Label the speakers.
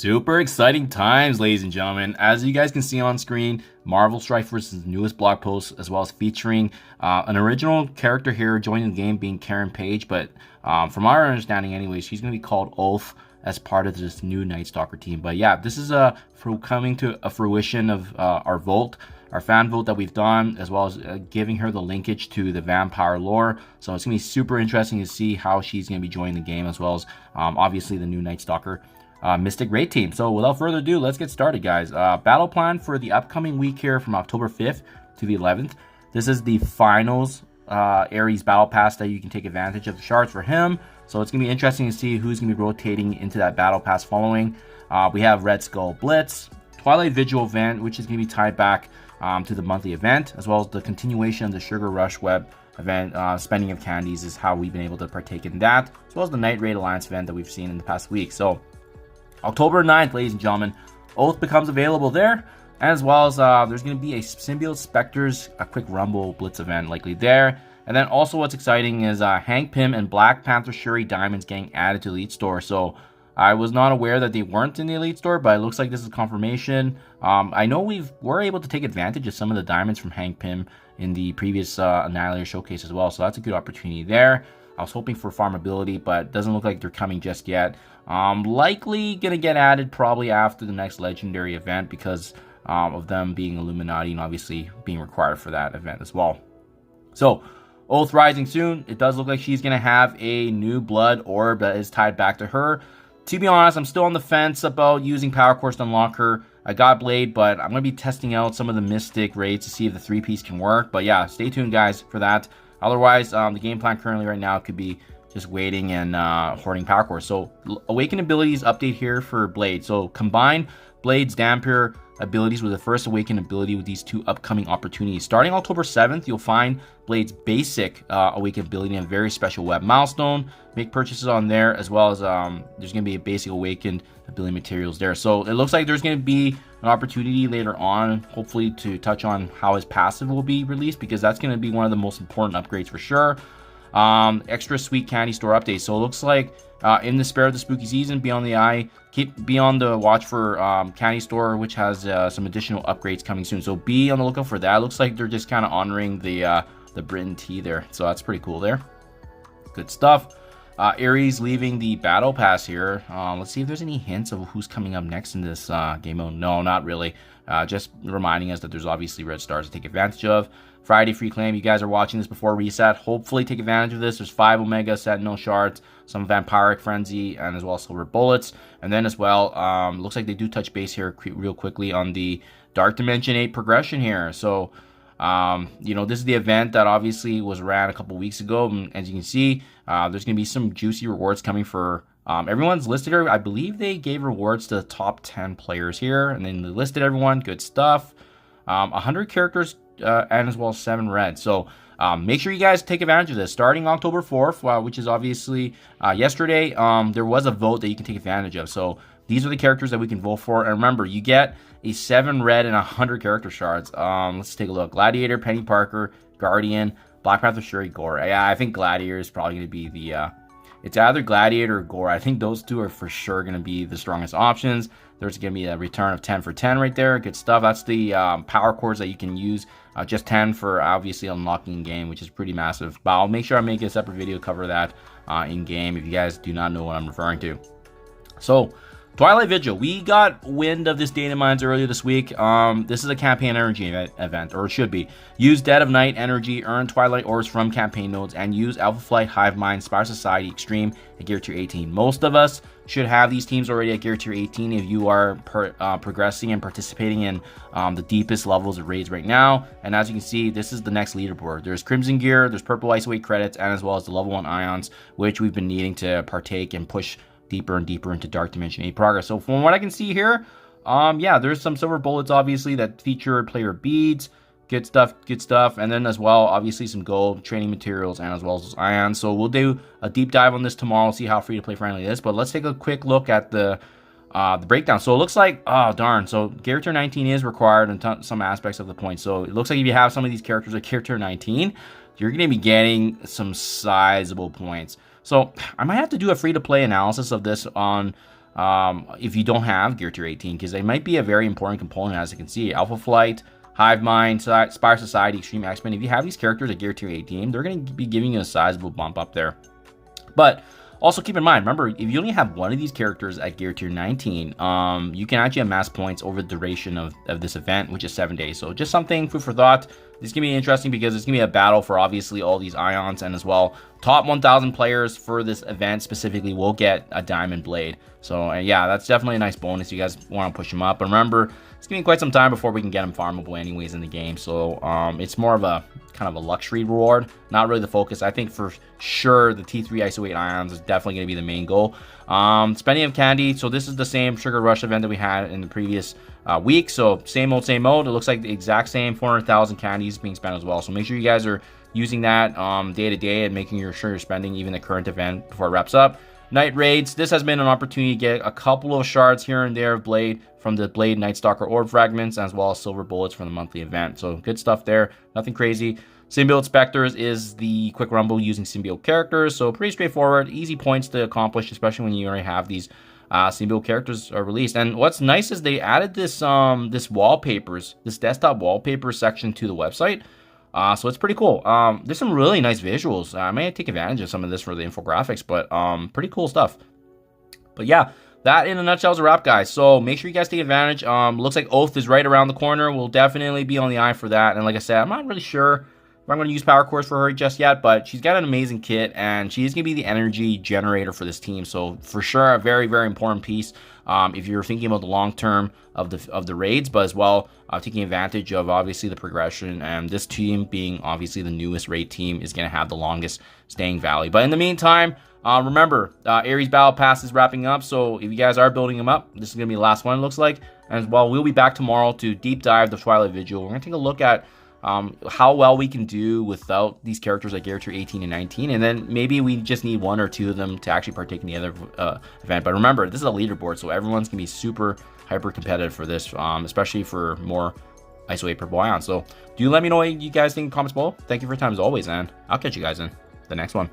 Speaker 1: Super exciting times, ladies and gentlemen. As you guys can see on screen, Marvel Strifer's newest blog post, as well as featuring an original character here joining the game, being Karen Page. But from our understanding anyways, she's going to be called Oath as part of this new Night Stalker team. But yeah, this is coming to a fruition of our vote, our fan vote that we've done, as well as giving her the linkage to the vampire lore. So it's going to be super interesting to see how she's going to be joining the game, as well as obviously the new Night Stalker Mystic Raid team. So without further ado, let's get started, guys. Battle plan for the upcoming week here from October 5th to the 11th. This is the finals Ares battle pass that you can take advantage of the shards for him. So it's gonna be interesting to see who's gonna be rotating into that battle pass following. We have Red Skull Blitz, Twilight Vigil event, which is gonna be tied back to the monthly event, as well as the continuation of the Sugar Rush Web event. Spending of candies is how we've been able to partake in that, as well as the Night Raid Alliance event that we've seen in the past week. So October 9th, ladies and gentlemen, Oath becomes available there, as well as there's going to be a Symbiote Spectres, a quick Rumble Blitz event likely there. And then also what's exciting is Hank Pym and Black Panther Shuri Diamonds getting added to the Elite Store. So I was not aware that they weren't in the Elite Store, but it looks like this is confirmation. I know we're able to take advantage of some of the diamonds from Hank Pym in the previous Annihilator Showcase as well, so that's a good opportunity there. I was hoping for farmability, but it doesn't look like they're coming just yet. Likely gonna get added probably after the next legendary event because of them being Illuminati and obviously being required for that event as well. So Oath rising soon. It does look like she's gonna have a new blood orb that is tied back to her. To be honest, I'm still on the fence about using Power Cores to unlock her. I got Blade, but I'm going to be testing out some of the Mystic raids to see if the 3-piece can work. But yeah, stay tuned, guys, for that. Otherwise, the game plan currently right now could be just waiting and hoarding Power Cores. So Awaken abilities update here for Blade. So combine Blade's Dampier abilities with the first Awaken ability with these two upcoming opportunities. Starting October 7th, you'll find Blade's basic Awaken ability and very special web milestone. Make purchases on there, as well as there's going to be a basic Awakened ability materials there. So it looks like there's going to be an opportunity later on, hopefully, to touch on how his passive will be released, because that's going to be one of the most important upgrades for sure. Extra sweet candy store updates. So it looks like in the spirit of the spooky season, be on the eye, be on the watch for candy store, which has some additional upgrades coming soon. So be on the lookout for that. It looks like they're just kind of honoring the Britain tea there, so that's pretty cool there. Good stuff. Ares leaving the battle pass here. Let's see if there's any hints of who's coming up next in this game mode. No, not really. Just reminding us that there's obviously red stars to take advantage of. Friday free claim. You guys are watching this before reset. Hopefully take advantage of this. There's 5 Omega Sentinel shards, some Vampiric Frenzy, and as well as Silver Bullets. And then as well, looks like they do touch base here real quickly on the Dark Dimension 8 progression here. So you know, this is the event that obviously was ran a couple weeks ago, and as you can see, there's going to be some juicy rewards coming for everyone's listed here. I believe they gave rewards to the top 10 players here, and then they listed everyone. Good stuff. 100 characters and as well as 7 red. So make sure you guys take advantage of this. Starting October 4th, which is obviously yesterday, there was a vote that you can take advantage of. So these are the characters that we can vote for. And remember, you get a 7 red and 100 character shards. Let's take a look. Gladiator, Penny Parker, Guardian, Black Panther, Shuri, Gore. Yeah, I think Gladiator is probably going to be the... it's either Gladiator or Gore. I think those two are for sure going to be the strongest options. There's going to be a return of 10 for 10 right there. Good stuff. That's the power cores that you can use. Just 10 for obviously unlocking in game, which is pretty massive. But I'll make sure I make a separate video cover that in game if you guys do not know what I'm referring to. So Twilight Vigil, we got wind of this data mines earlier this week. This is a campaign energy event, or it should be. Use Dead of Night energy, earn Twilight orbs from campaign nodes, and use Alpha Flight, Hive Mind, Spire Society, Extreme at Gear Tier 18. Most of us should have these teams already at Gear Tier 18 if you are progressing and participating in the deepest levels of raids right now. And as you can see, this is the next leaderboard. There's Crimson Gear, there's Purple Ice Weight credits, and as well as the level 1 Ions, which we've been needing to partake and push deeper and deeper into Dark Dimension 8 progress. So from what I can see here, yeah, there's some Silver Bullets obviously that feature player beads. Good stuff, good stuff. And then as well, obviously some gold, training materials, and as well as those ions. So we'll do a deep dive on this tomorrow, see how free to play friendly it is. But let's take a quick look at the breakdown. So it looks like, oh darn, so Gear Tier 19 is required in some aspects of the points. So it looks like if you have some of these characters at Gear Tier 19, you're going to be getting some sizable points. So I might have to do a free-to-play analysis of this on if you don't have Gear Tier 18, because they might be a very important component. As you can see, Alpha Flight, Hive Mind, Spire Society, Extreme X-Men. If you have these characters at Gear Tier 18, they're going to be giving you a sizable bump up there. But also keep in mind, remember, if you only have one of these characters at Gear Tier 19, you can actually amass points over the duration of this event, which is 7 days. So just something, food for thought. This is going to be interesting because it's going to be a battle for obviously all these ions, and as well, top 1,000 players for this event specifically will get a Diamond Blade. So yeah, that's definitely a nice bonus. You guys want to push them up. But remember, it's going to be quite some time before we can get them farmable anyways in the game. So it's more of a kind of a luxury reward, not really the focus. I think for sure the T3 ISO 8 ions is definitely going to be the main goal. Spending of candy. So this is the same Sugar Rush event that we had in the previous week. So same old, same old. It looks like the exact same 400,000 candies being spent as well. So make sure you guys are using that day to day and making sure you're spending even the current event before it wraps up. Night Raids. This has been an opportunity to get a couple of shards here and there of Blade from the Blade Night Stalker Orb Fragments, as well as silver bullets from the monthly event. So good stuff there. Nothing crazy. Symbiote Specters is the quick rumble using symbiote characters. So pretty straightforward. Easy points to accomplish, especially when you already have these symbiote characters are released. And what's nice is they added this wallpapers, this desktop wallpaper section to the website. So it's pretty cool. There's some really nice visuals. I may take advantage of some of this for the infographics, but pretty cool stuff. But yeah, that in a nutshell is a wrap, guys. So make sure you guys take advantage. Looks like Oath is right around the corner. We'll definitely be on the eye for that. And like I said, I'm not really sure if I'm going to use Power Cores for her just yet, but she's got an amazing kit, and she's going to be the energy generator for this team. So for sure, a very, very important piece if you're thinking about the long term of the raids, but as well taking advantage of obviously the progression, and this team being obviously the newest raid team is going to have the longest staying value. But in the meantime, remember, Ares Battle Pass is wrapping up, so if you guys are building them up, this is going to be the last one, it looks like. And as well, we'll be back tomorrow to deep dive the Twilight Vigil. We're going to take a look at how well we can do without these characters like Gear Tier 18 and 19, and then maybe we just need one or two of them to actually partake in the other event. But remember, this is a leaderboard, so everyone's gonna be super hyper competitive for this, especially for more ISO 8 purple ions. So do let me know what you guys think in the comments below. Thank you for your time as always, and I'll catch you guys in the next one.